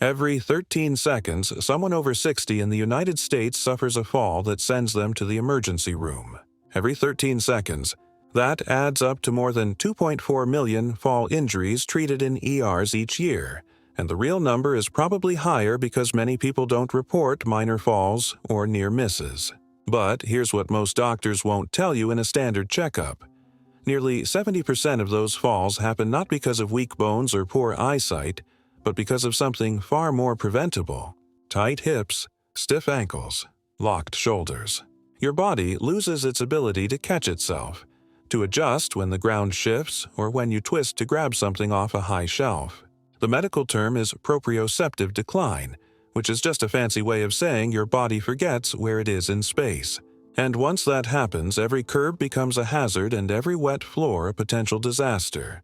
Every 13 seconds, someone over 60 in the United States suffers a fall that sends them to the emergency room. Every 13 seconds. That adds up to more than 2.4 million fall injuries treated in ERs each year, and the real number is probably higher because many people don't report minor falls or near misses. But here's what most doctors won't tell you in a standard checkup. Nearly 70% of those falls happen not because of weak bones or poor eyesight, but because of something far more preventable: tight hips, stiff ankles, locked shoulders. Your body loses its ability to catch itself, to adjust when the ground shifts or when you twist to grab something off a high shelf. The medical term is proprioceptive decline, which is just a fancy way of saying your body forgets where it is in space. And once that happens, every curb becomes a hazard and every wet floor a potential disaster.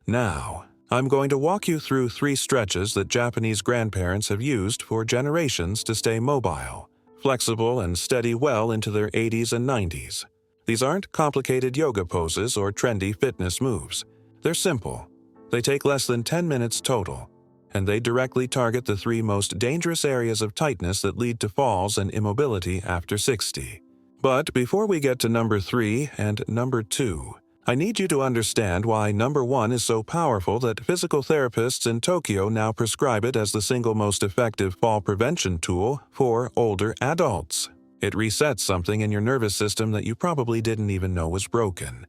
Now, I'm going to walk you through 3 stretches that Japanese grandparents have used for generations to stay mobile, flexible, and steady well into their 80s and 90s. These aren't complicated yoga poses or trendy fitness moves. They're simple. They take less than 10 minutes total, and they directly target the 3 most dangerous areas of tightness that lead to falls and immobility after 60. But before we get to number 3 and number 2, I need you to understand why number 1 is so powerful that physical therapists in Tokyo now prescribe it as the single most effective fall prevention tool for older adults. It resets something in your nervous system that you probably didn't even know was broken.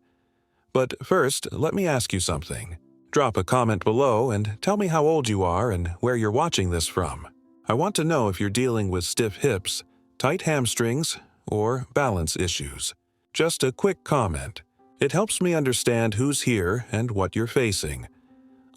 But first, let me ask you something. Drop a comment below and tell me how old you are and where you're watching this from. I want to know if you're dealing with stiff hips, tight hamstrings, or balance issues. Just a quick comment. It helps me understand who's here and what you're facing.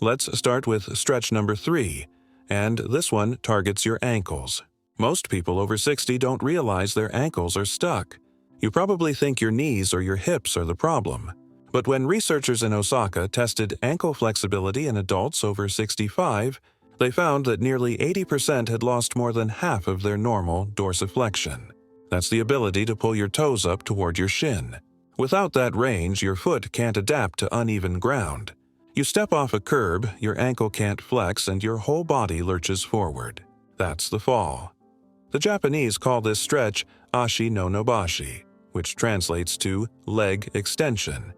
Let's start with stretch number 3, and this one targets your ankles. Most people over 60 don't realize their ankles are stuck. You probably think your knees or your hips are the problem. But when researchers in Osaka tested ankle flexibility in adults over 65, they found that nearly 80% had lost more than half of their normal dorsiflexion. That's the ability to pull your toes up toward your shin. Without that range, your foot can't adapt to uneven ground. You step off a curb, your ankle can't flex, and your whole body lurches forward. That's the fall. The Japanese call this stretch Ashi no Nobashi, which translates to leg extension.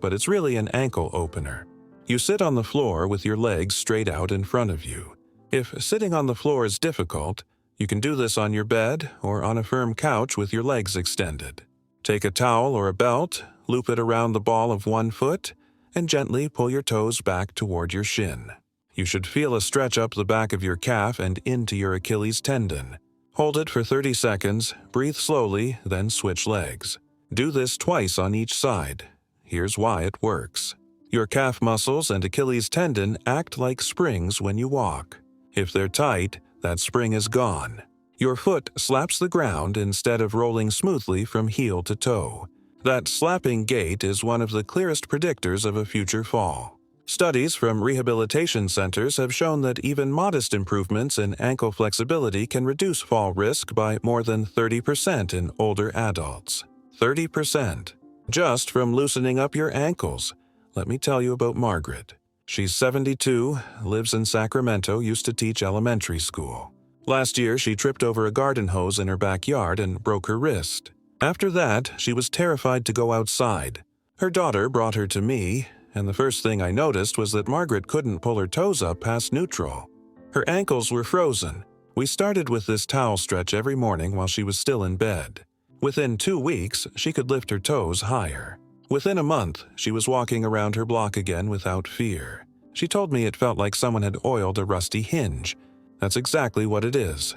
But it's really an ankle opener. You sit on the floor with your legs straight out in front of you. If sitting on the floor is difficult, you can do this on your bed or on a firm couch with your legs extended. Take a towel or a belt, loop it around the ball of one foot, and gently pull your toes back toward your shin. You should feel a stretch up the back of your calf and into your Achilles tendon. Hold it for 30 seconds, breathe slowly, then switch legs. Do this twice on each side. Here's why it works. Your calf muscles and Achilles tendon act like springs when you walk. If they're tight, that spring is gone. Your foot slaps the ground instead of rolling smoothly from heel to toe. That slapping gait is one of the clearest predictors of a future fall. Studies from rehabilitation centers have shown that even modest improvements in ankle flexibility can reduce fall risk by more than 30% in older adults. 30%. Just from loosening up your ankles. Let me tell you about Margaret. She's 72, lives in Sacramento, used to teach elementary school. Last year, she tripped over a garden hose in her backyard and broke her wrist. After that, she was terrified to go outside. Her daughter brought her to me, and the first thing I noticed was that Margaret couldn't pull her toes up past neutral. Her ankles were frozen. We started with this towel stretch every morning while she was still in bed. Within 2 weeks, she could lift her toes higher. Within a month, she was walking around her block again without fear. She told me it felt like someone had oiled a rusty hinge. That's exactly what it is.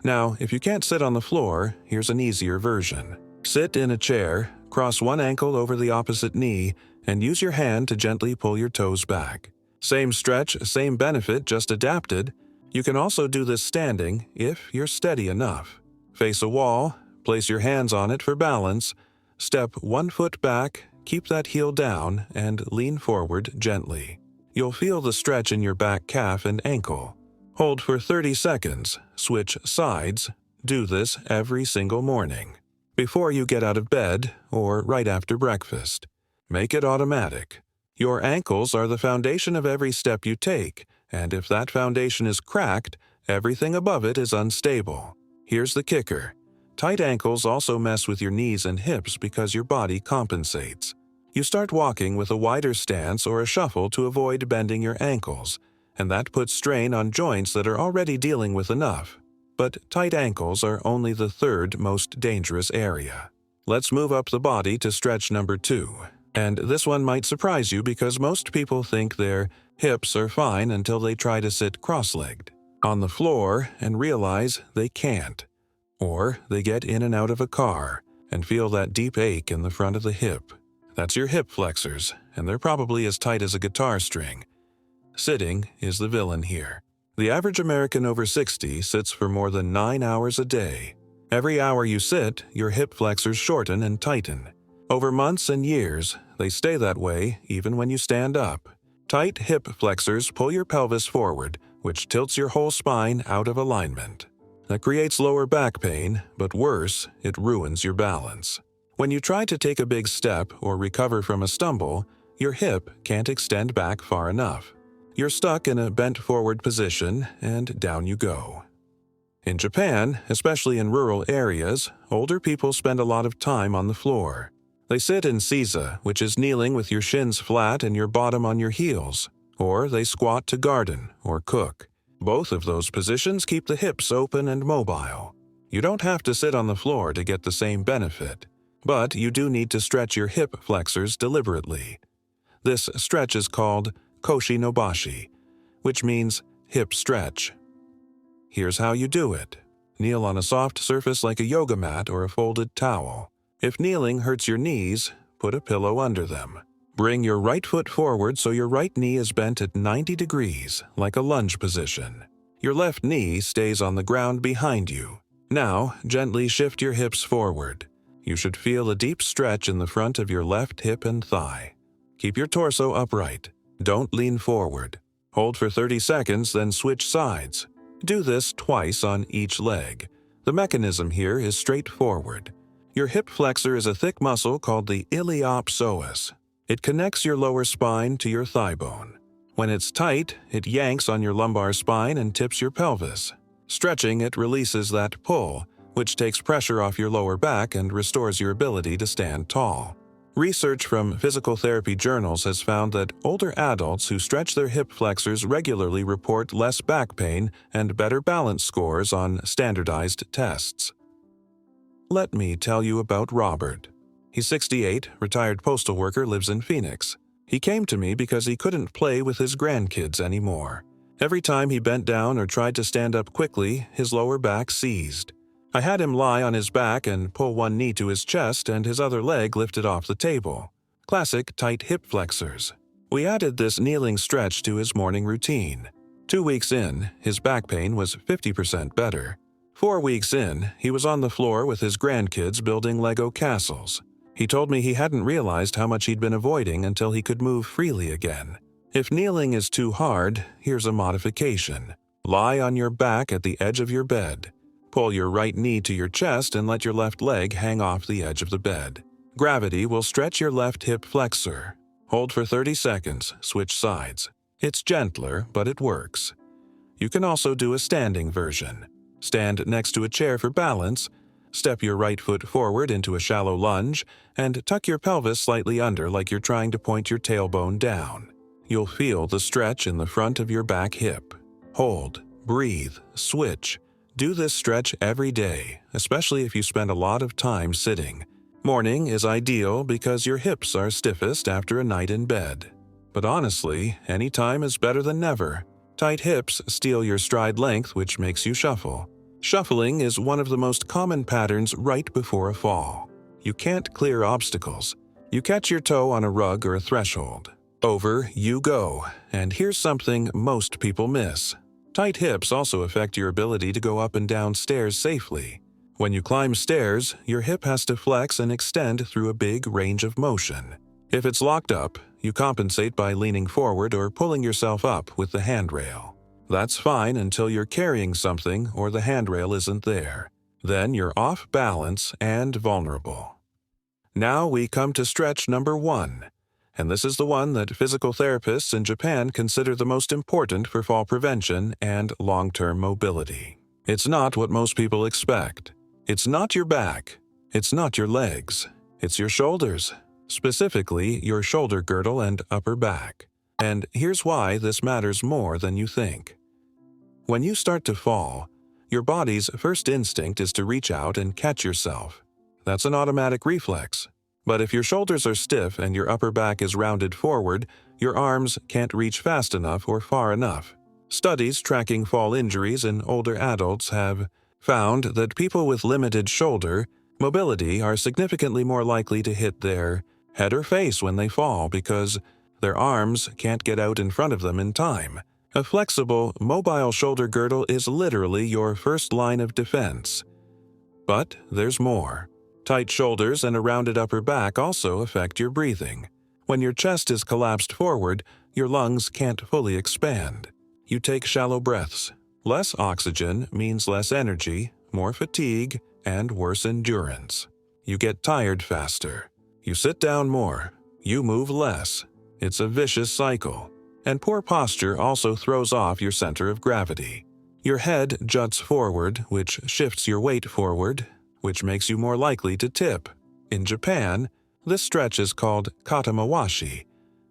Now, if you can't sit on the floor, here's an easier version. Sit in a chair, cross one ankle over the opposite knee, and use your hand to gently pull your toes back. Same stretch, same benefit, just adapted. You can also do this standing if you're steady enough. Face a wall, place your hands on it for balance, step 1 foot back, keep that heel down, and lean forward gently. You'll feel the stretch in your back calf and ankle. Hold for 30 seconds, switch sides. Do this every single morning, before you get out of bed or right after breakfast. Make it automatic. Your ankles are the foundation of every step you take, and if that foundation is cracked, everything above it is unstable. Here's the kicker. Tight ankles also mess with your knees and hips because your body compensates. You start walking with a wider stance or a shuffle to avoid bending your ankles, and that puts strain on joints that are already dealing with enough. But tight ankles are only the third most dangerous area. Let's move up the body to stretch number 2. And this one might surprise you because most people think their hips are fine until they try to sit cross-legged on the floor and realize they can't. Or they get in and out of a car and feel that deep ache in the front of the hip. That's your hip flexors, and they're probably as tight as a guitar string. Sitting is the villain here. The average American over 60 sits for more than 9 hours a day. Every hour you sit, your hip flexors shorten and tighten. Over months and years, they stay that way even when you stand up. Tight hip flexors pull your pelvis forward, which tilts your whole spine out of alignment. That creates lower back pain, but worse, it ruins your balance. When you try to take a big step or recover from a stumble, your hip can't extend back far enough. You're stuck in a bent forward position, and down you go. In Japan, especially in rural areas, older people spend a lot of time on the floor. They sit in seiza, which is kneeling with your shins flat and your bottom on your heels, or they squat to garden or cook. Both of those positions keep the hips open and mobile. You don't have to sit on the floor to get the same benefit, but you do need to stretch your hip flexors deliberately. This stretch is called Koshi Nobashi, which means hip stretch. Here's how you do it. Kneel on a soft surface like a yoga mat or a folded towel. If kneeling hurts your knees, put a pillow under them. Bring your right foot forward so your right knee is bent at 90 degrees, like a lunge position. Your left knee stays on the ground behind you. Now, gently shift your hips forward. You should feel a deep stretch in the front of your left hip and thigh. Keep your torso upright. Don't lean forward. Hold for 30 seconds, then switch sides. Do this twice on each leg. The mechanism here is straightforward. Your hip flexor is a thick muscle called the iliopsoas. It connects your lower spine to your thigh bone. When it's tight, it yanks on your lumbar spine and tips your pelvis. Stretching it releases that pull, which takes pressure off your lower back and restores your ability to stand tall. Research from physical therapy journals has found that older adults who stretch their hip flexors regularly report less back pain and better balance scores on standardized tests. Let me tell you about Robert. He's 68, retired postal worker, lives in Phoenix. He came to me because he couldn't play with his grandkids anymore. Every time he bent down or tried to stand up quickly, his lower back seized. I had him lie on his back and pull one knee to his chest and his other leg lifted off the table. Classic tight hip flexors. We added this kneeling stretch to his morning routine. 2 weeks in, his back pain was 50% better. 4 weeks in, he was on the floor with his grandkids building Lego castles. He told me he hadn't realized how much he'd been avoiding until he could move freely again. If kneeling is too hard, here's a modification. Lie on your back at the edge of your bed. Pull your right knee to your chest and let your left leg hang off the edge of the bed. Gravity will stretch your left hip flexor. Hold for 30 seconds, switch sides. It's gentler, but it works. You can also do a standing version. Stand next to a chair for balance, step your right foot forward into a shallow lunge, and tuck your pelvis slightly under like you're trying to point your tailbone down. You'll feel the stretch in the front of your back hip. Hold, breathe, switch. Do this stretch every day, especially if you spend a lot of time sitting. Morning is ideal because your hips are stiffest after a night in bed. But honestly, any time is better than never. Tight hips steal your stride length, which makes you shuffle. Shuffling is one of the most common patterns right before a fall. You can't clear obstacles. You catch your toe on a rug or a threshold. Over you go, and here's something most people miss. Tight hips also affect your ability to go up and down stairs safely. When you climb stairs, your hip has to flex and extend through a big range of motion. If it's locked up, you compensate by leaning forward or pulling yourself up with the handrail. That's fine until you're carrying something or the handrail isn't there. Then you're off balance and vulnerable. Now we come to stretch number 1. and this is the one that physical therapists in Japan consider the most important for fall prevention and long-term mobility. It's not what most people expect. It's not your back. It's not your legs. It's your shoulders, specifically your shoulder girdle and upper back. And here's why this matters more than you think. When you start to fall, your body's first instinct is to reach out and catch yourself. That's an automatic reflex. But if your shoulders are stiff and your upper back is rounded forward, your arms can't reach fast enough or far enough. Studies tracking fall injuries in older adults have found that people with limited shoulder mobility are significantly more likely to hit their head or face when they fall because their arms can't get out in front of them in time. A flexible, mobile shoulder girdle is literally your first line of defense. But there's more. Tight shoulders and a rounded upper back also affect your breathing. When your chest is collapsed forward, your lungs can't fully expand. You take shallow breaths. Less oxygen means less energy, more fatigue, and worse endurance. You get tired faster. You sit down more. You move less. It's a vicious cycle. And poor posture also throws off your center of gravity. Your head juts forward, which shifts your weight forward, which makes you more likely to tip. In Japan, this stretch is called Kata Mawashi,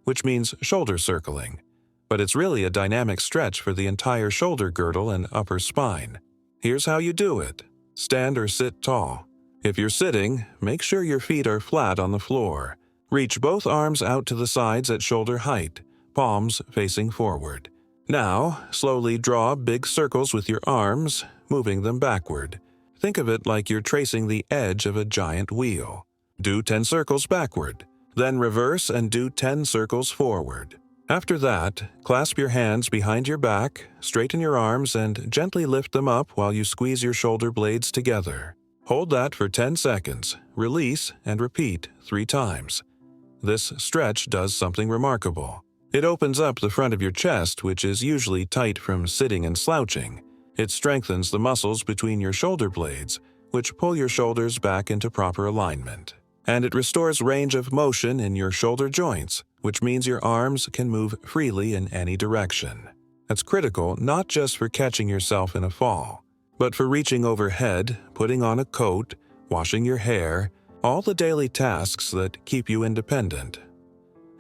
which means shoulder circling, but it's really a dynamic stretch for the entire shoulder girdle and upper spine. Here's how you do it. Stand or sit tall. If you're sitting, make sure your feet are flat on the floor. Reach both arms out to the sides at shoulder height, palms facing forward. Now, slowly draw big circles with your arms, moving them backward. Think of it like you're tracing the edge of a giant wheel. Do 10 circles backward, then reverse and do 10 circles forward. After that, clasp your hands behind your back, straighten your arms, and gently lift them up while you squeeze your shoulder blades together. Hold that for 10 seconds, release, and repeat 3 times. This stretch does something remarkable. It opens up the front of your chest, which is usually tight from sitting and slouching. It strengthens the muscles between your shoulder blades, which pull your shoulders back into proper alignment. And it restores range of motion in your shoulder joints, which means your arms can move freely in any direction. That's critical not just for catching yourself in a fall, but for reaching overhead, putting on a coat, washing your hair, all the daily tasks that keep you independent.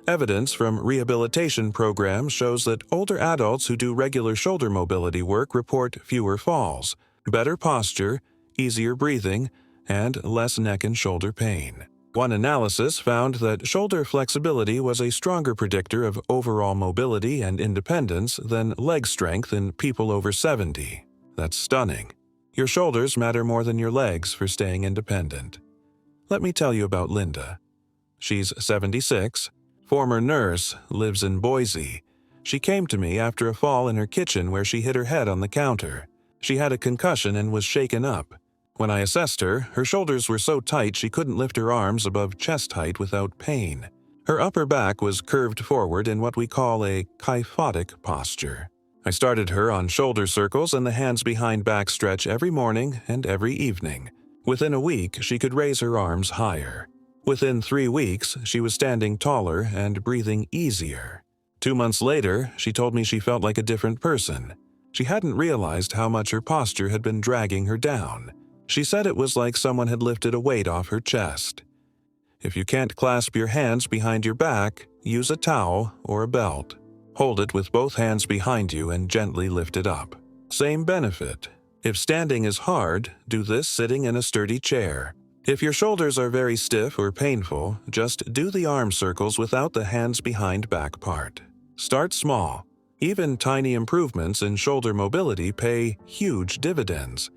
Evidence from rehabilitation programs shows that older adults who do regular shoulder mobility work report fewer falls, better posture, easier breathing, and less neck and shoulder pain. One analysis found that shoulder flexibility was a stronger predictor of overall mobility and independence than leg strength in people over 70. That's stunning. Your shoulders matter more than your legs for staying independent. Let me tell you about Linda. She's 76, former nurse, lives in Boise. She came to me after a fall in her kitchen where she hit her head on the counter. She had a concussion and was shaken up. When I assessed her, her shoulders were so tight she couldn't lift her arms above chest height without pain. Her upper back was curved forward in what we call a kyphotic posture. I started her on shoulder circles and the hands behind back stretch every morning and every evening. Within a week, she could raise her arms higher. Within 3 weeks, she was standing taller and breathing easier. 2 months later, she told me she felt like a different person. She hadn't realized how much her posture had been dragging her down. She said it was like someone had lifted a weight off her chest. If you can't clasp your hands behind your back, use a towel or a belt. Hold it with both hands behind you and gently lift it up. Same benefit. If standing is hard, do this sitting in a sturdy chair. If your shoulders are very stiff or painful, just do the arm circles without the hands behind back part. Start small. Even tiny improvements in shoulder mobility pay huge dividends.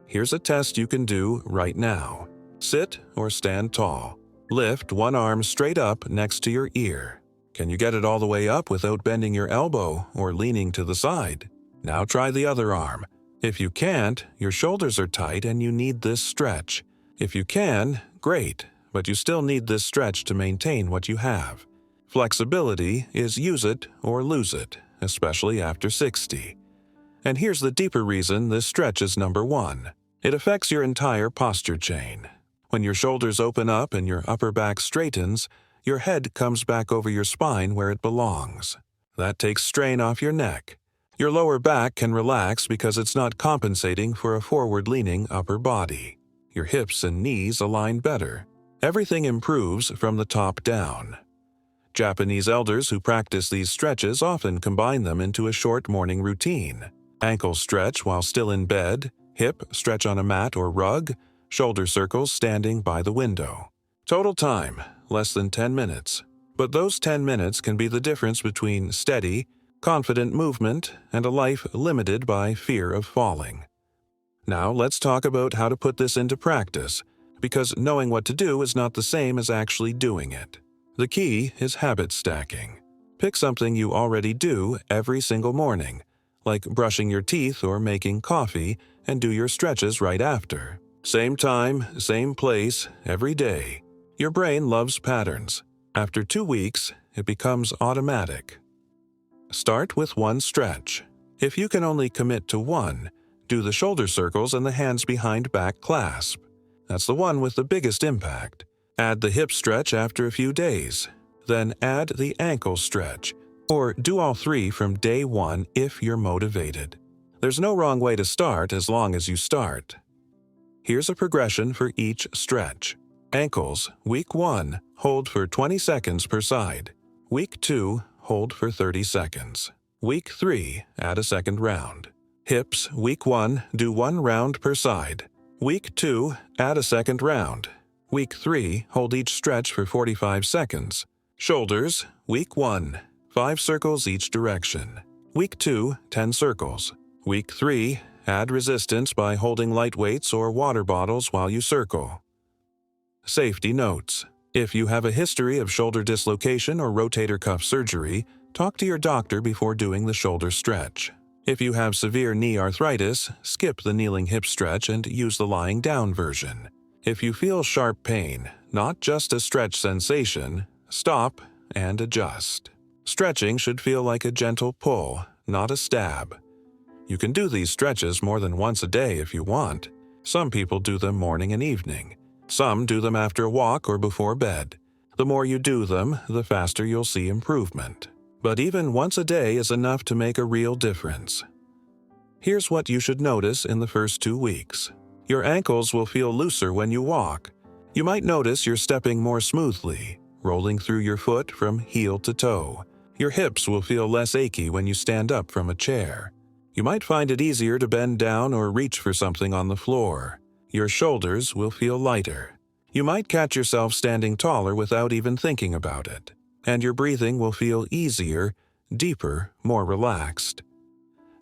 Here's a test you can do right now. Sit or stand tall. Lift one arm straight up next to your ear. Can you get it all the way up without bending your elbow or leaning to the side? Now try the other arm. If you can't, your shoulders are tight and you need this stretch. If you can, great, but you still need this stretch to maintain what you have. Flexibility is use it or lose it, especially after 60. And here's the deeper reason this stretch is number 1. It affects your entire posture chain. When your shoulders open up and your upper back straightens, your head comes back over your spine where it belongs. That takes strain off your neck. Your lower back can relax because it's not compensating for a forward-leaning upper body. Your hips and knees align better. Everything improves from the top down. Japanese elders who practice these stretches often combine them into a short morning routine. Ankle stretch while still in bed, hip stretch on a mat or rug, shoulder circles standing by the window. Total time, less than 10 minutes. But those 10 minutes can be the difference between steady, confident movement and a life limited by fear of falling. Now let's talk about how to put this into practice, because knowing what to do is not the same as actually doing it. The key is habit stacking. Pick something you already do every single morning, like brushing your teeth or making coffee, and do your stretches right after. Same time, same place, every day. Your brain loves patterns. After 2 weeks, it becomes automatic. Start with one stretch. If you can only commit to one, do the shoulder circles and the hands behind back clasp. That's the one with the biggest impact. Add the hip stretch after a few days. Then add the ankle stretch, or do all 3 from day 1 if you're motivated. There's no wrong way to start as long as you start. Here's a progression for each stretch. Ankles, week 1, hold for 20 seconds per side. Week 2, hold for 30 seconds. Week 3, add a second round. Hips, week 1, do 1 round per side. Week 2, add a second round. Week 3, hold each stretch for 45 seconds. Shoulders, week 1, 5 circles each direction. Week 2, 10 circles. Week 3, add resistance by holding light weights or water bottles while you circle. Safety notes. If you have a history of shoulder dislocation or rotator cuff surgery, talk to your doctor before doing the shoulder stretch. If you have severe knee arthritis, skip the kneeling hip stretch and use the lying down version. If you feel sharp pain, not just a stretch sensation, stop and adjust. Stretching should feel like a gentle pull, not a stab. You can do these stretches more than once a day if you want. Some people do them morning and evening. Some do them after a walk or before bed. The more you do them, the faster you'll see improvement. But even once a day is enough to make a real difference. Here's what you should notice in the first 2 weeks. Your ankles will feel looser when you walk. You might notice you're stepping more smoothly, rolling through your foot from heel to toe. Your hips will feel less achy when you stand up from a chair. You might find it easier to bend down or reach for something on the floor. Your shoulders will feel lighter. You might catch yourself standing taller without even thinking about it. And your breathing will feel easier, deeper, more relaxed.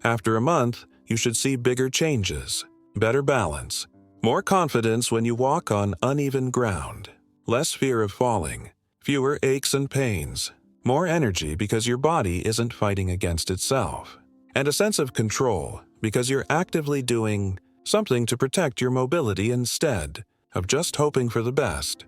After a month, you should see bigger changes, better balance, more confidence when you walk on uneven ground, less fear of falling, fewer aches and pains, more energy because your body isn't fighting against itself, and a sense of control because you're actively doing something to protect your mobility instead of just hoping for the best.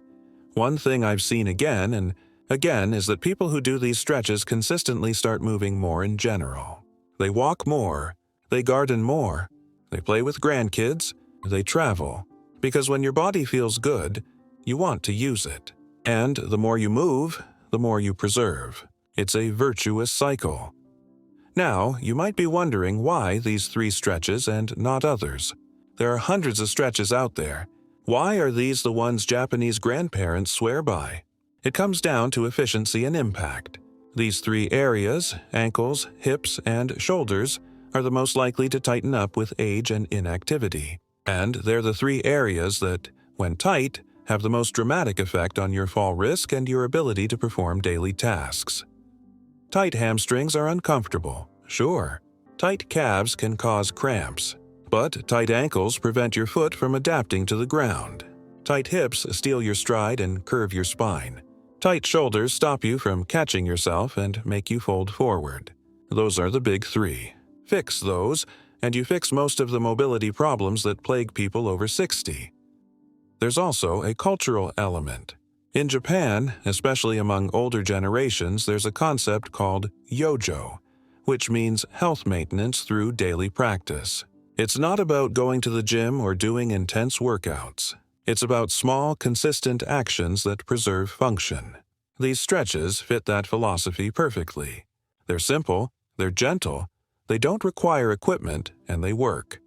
One thing I've seen again and again is that people who do these stretches consistently start moving more in general. They walk more, they garden more, they play with grandkids, they travel. Because when your body feels good, you want to use it. And the more you move, the more you preserve. It's a virtuous cycle. Now, you might be wondering why these 3 stretches and not others. There are hundreds of stretches out there. Why are these the ones Japanese grandparents swear by? It comes down to efficiency and impact. These 3 areas, ankles, hips, and shoulders, are the most likely to tighten up with age and inactivity. And they're the 3 areas that, when tight, have the most dramatic effect on your fall risk and your ability to perform daily tasks. Tight hamstrings are uncomfortable, sure. Tight calves can cause cramps. But tight ankles prevent your foot from adapting to the ground. Tight hips steal your stride and curve your spine. Tight shoulders stop you from catching yourself and make you fold forward. Those are the big 3. Fix those, and you fix most of the mobility problems that plague people over 60. There's also a cultural element. In Japan, especially among older generations, there's a concept called yojo, which means health maintenance through daily practice. It's not about going to the gym or doing intense workouts. It's about small, consistent actions that preserve function. These stretches fit that philosophy perfectly. They're simple, they're gentle, they don't require equipment, and they work.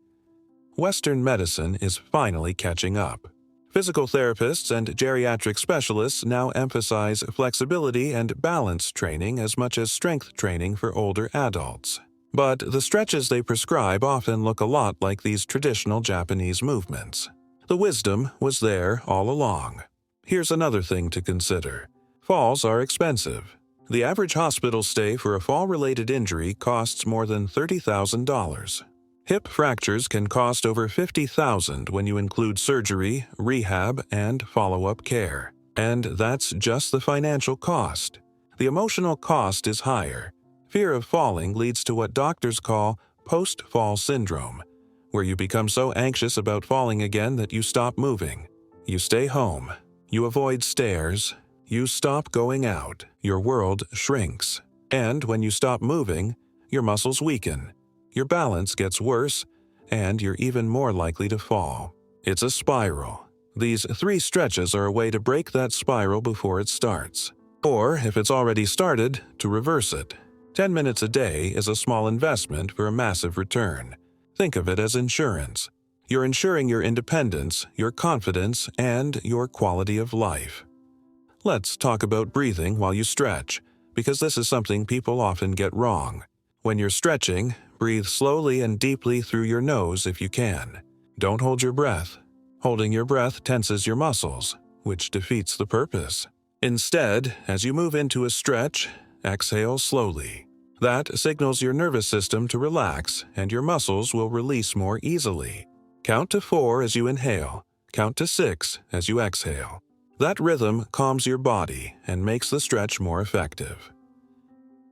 Western medicine is finally catching up. Physical therapists and geriatric specialists now emphasize flexibility and balance training as much as strength training for older adults. But the stretches they prescribe often look a lot like these traditional Japanese movements. The wisdom was there all along. Here's another thing to consider. Falls are expensive. The average hospital stay for a fall-related injury costs more than $30,000. Hip fractures can cost over $50,000 when you include surgery, rehab, and follow-up care. And that's just the financial cost. The emotional cost is higher. Fear of falling leads to what doctors call post-fall syndrome, where you become so anxious about falling again that you stop moving. You stay home. You avoid stairs. You stop going out. Your world shrinks. And when you stop moving, your muscles weaken. Your balance gets worse, and you're even more likely to fall. It's a spiral. These 3 stretches are a way to break that spiral before it starts. Or, if it's already started, to reverse it. 10 minutes a day is a small investment for a massive return. Think of it as insurance. You're insuring your independence, your confidence, and your quality of life. Let's talk about breathing while you stretch, because this is something people often get wrong. When you're stretching, breathe slowly and deeply through your nose if you can. Don't hold your breath. Holding your breath tenses your muscles, which defeats the purpose. Instead, as you move into a stretch, exhale slowly. That signals your nervous system to relax, and your muscles will release more easily. Count to 4 as you inhale. Count to 6 as you exhale. That rhythm calms your body and makes the stretch more effective.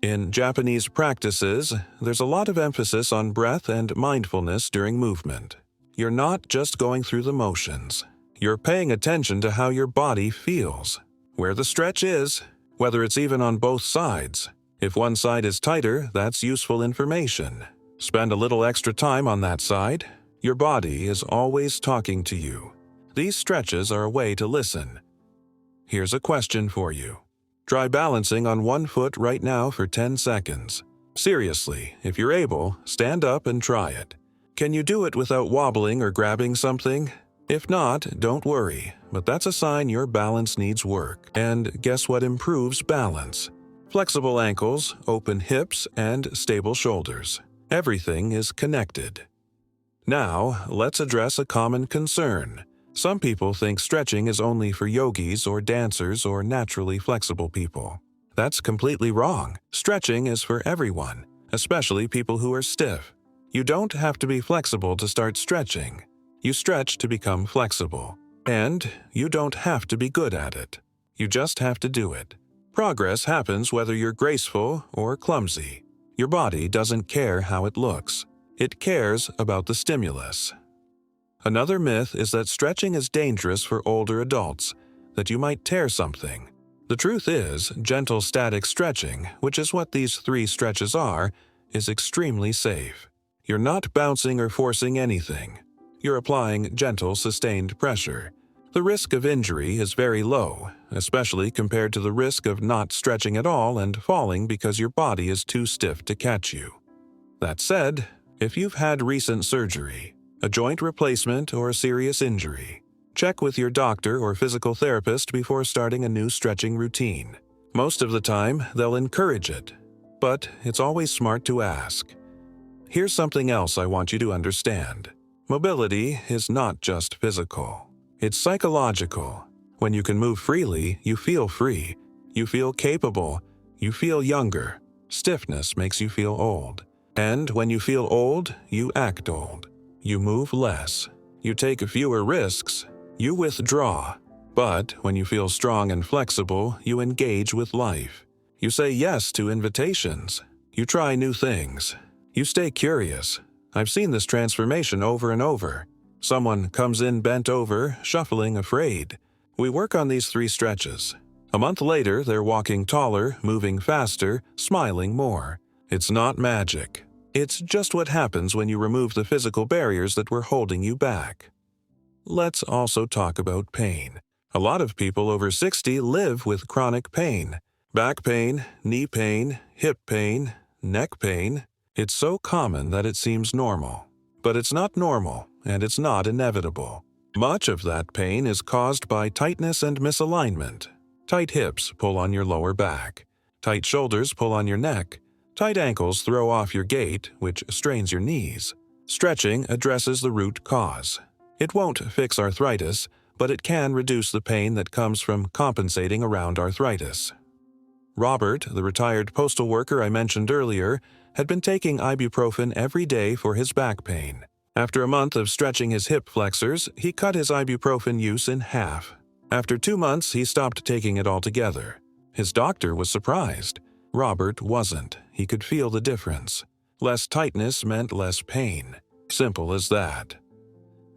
In Japanese practices, there's a lot of emphasis on breath and mindfulness during movement. You're not just going through the motions. You're paying attention to how your body feels, where the stretch is, whether it's even on both sides. If one side is tighter, that's useful information. Spend a little extra time on that side. Your body is always talking to you. These stretches are a way to listen. Here's a question for you. Try balancing on one foot right now for 10 seconds. Seriously, if you're able, stand up and try it. Can you do it without wobbling or grabbing something? If not, don't worry, but that's a sign your balance needs work. And guess what improves balance? Flexible ankles, open hips, and stable shoulders. Everything is connected. Now, let's address a common concern. Some people think stretching is only for yogis or dancers or naturally flexible people. That's completely wrong. Stretching is for everyone, especially people who are stiff. You don't have to be flexible to start stretching. You stretch to become flexible. And you don't have to be good at it. You just have to do it. Progress happens whether you're graceful or clumsy. Your body doesn't care how it looks. It cares about the stimulus. Another myth is that stretching is dangerous for older adults, that you might tear something. The truth is, gentle static stretching, which is what these 3 stretches are, is extremely safe. You're not bouncing or forcing anything. You're applying gentle, sustained pressure. The risk of injury is very low, especially compared to the risk of not stretching at all and falling because your body is too stiff to catch you. That said, if you've had recent surgery, a joint replacement, or a serious injury, check with your doctor or physical therapist before starting a new stretching routine. Most of the time, they'll encourage it, but it's always smart to ask. Here's something else I want you to understand. Mobility is not just physical. It's psychological. When you can move freely, you feel free. You feel capable. You feel younger. Stiffness makes you feel old. And when you feel old, you act old. You move less. You take fewer risks. You withdraw. But when you feel strong and flexible, you engage with life. You say yes to invitations. You try new things. You stay curious. I've seen this transformation over and over. Someone comes in bent over, shuffling, afraid. We work on these 3 stretches. A month later, they're walking taller, moving faster, smiling more. It's not magic. It's just what happens when you remove the physical barriers that were holding you back. Let's also talk about pain. A lot of people over 60 live with chronic pain. Back pain, knee pain, hip pain, neck pain. It's so common that it seems normal. But it's not normal, and it's not inevitable. Much of that pain is caused by tightness and misalignment. Tight hips pull on your lower back. Tight shoulders pull on your neck. Tight ankles throw off your gait, which strains your knees. Stretching addresses the root cause. It won't fix arthritis, but it can reduce the pain that comes from compensating around arthritis. Robert, the retired postal worker I mentioned earlier, had been taking ibuprofen every day for his back pain. After a month of stretching his hip flexors, he cut his ibuprofen use in half. After 2 months, he stopped taking it altogether. His doctor was surprised. Robert wasn't. He could feel the difference. Less tightness meant less pain. Simple as that.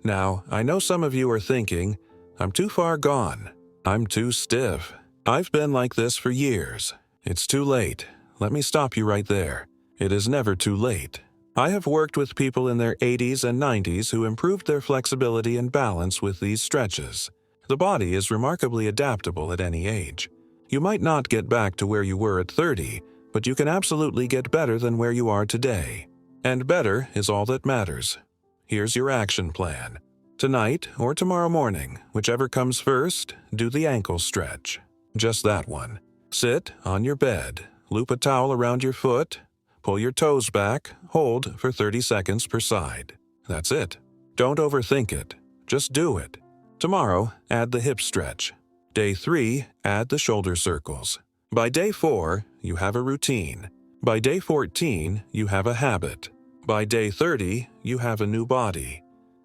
Now, I know some of you are thinking, I'm too far gone. I'm too stiff. I've been like this for years. It's too late. Let me stop you right there. It is never too late. I have worked with people in their 80s and 90s who improved their flexibility and balance with these stretches. The body is remarkably adaptable at any age. You might not get back to where you were at 30, but you can absolutely get better than where you are today. And better is all that matters. Here's your action plan. Tonight or tomorrow morning, whichever comes first, do the ankle stretch. Just that one. Sit on your bed, loop a towel around your foot, pull your toes back, hold for 30 seconds per side. That's it. Don't overthink it. Just do it. Tomorrow, add the hip stretch. Day 3, add the shoulder circles. By day 4, you have a routine. By day 14, you have a habit. By day 30, you have a new body.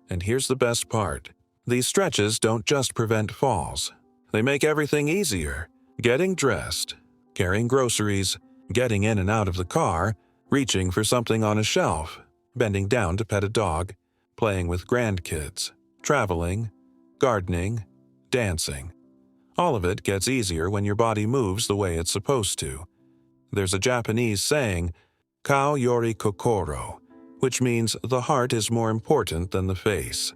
And here's the best part. These stretches don't just prevent falls. They make everything easier. Getting dressed, carrying groceries, getting in and out of the car, reaching for something on a shelf, bending down to pet a dog, playing with grandkids, traveling, gardening, dancing. All of it gets easier when your body moves the way it's supposed to. There's a Japanese saying, "Kao yori kokoro," which means the heart is more important than the face.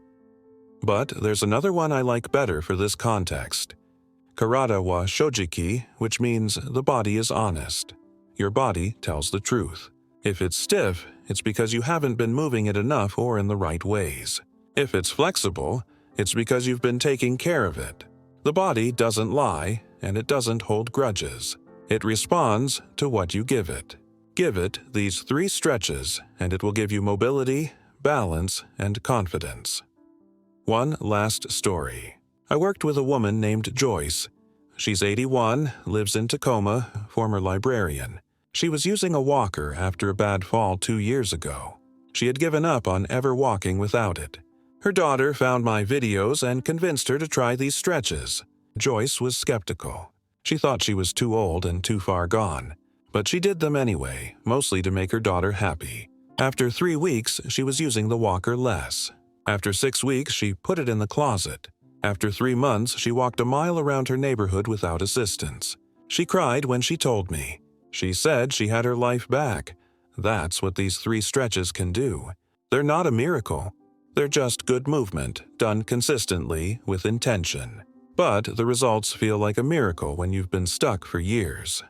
But there's another one I like better for this context. Karada wa shojiki, which means the body is honest. Your body tells the truth. If it's stiff, it's because you haven't been moving it enough or in the right ways. If it's flexible, it's because you've been taking care of it. The body doesn't lie, and it doesn't hold grudges. It responds to what you give it. Give it these 3 stretches, and it will give you mobility, balance, and confidence. One last story. I worked with a woman named Joyce. She's 81, lives in Tacoma, former librarian. She was using a walker after a bad fall 2 years ago. She had given up on ever walking without it. Her daughter found my videos and convinced her to try these stretches. Joyce was skeptical. She thought she was too old and too far gone. But she did them anyway, mostly to make her daughter happy. After 3 weeks, she was using the walker less. After 6 weeks, she put it in the closet. After 3 months, she walked a mile around her neighborhood without assistance. She cried when she told me. She said she had her life back. That's what these 3 stretches can do. They're not a miracle. They're just good movement, done consistently with intention. But the results feel like a miracle when you've been stuck for years.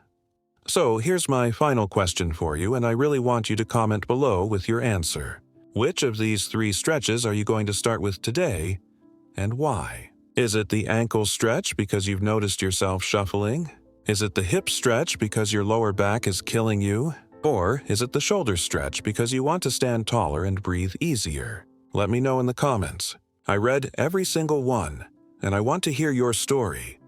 So here's my final question for you, and I really want you to comment below with your answer. Which of these 3 stretches are you going to start with today, and why? Is it the ankle stretch because you've noticed yourself shuffling? Is it the hip stretch because your lower back is killing you? Or is it the shoulder stretch because you want to stand taller and breathe easier? Let me know in the comments. I read every single one, and I want to hear your story.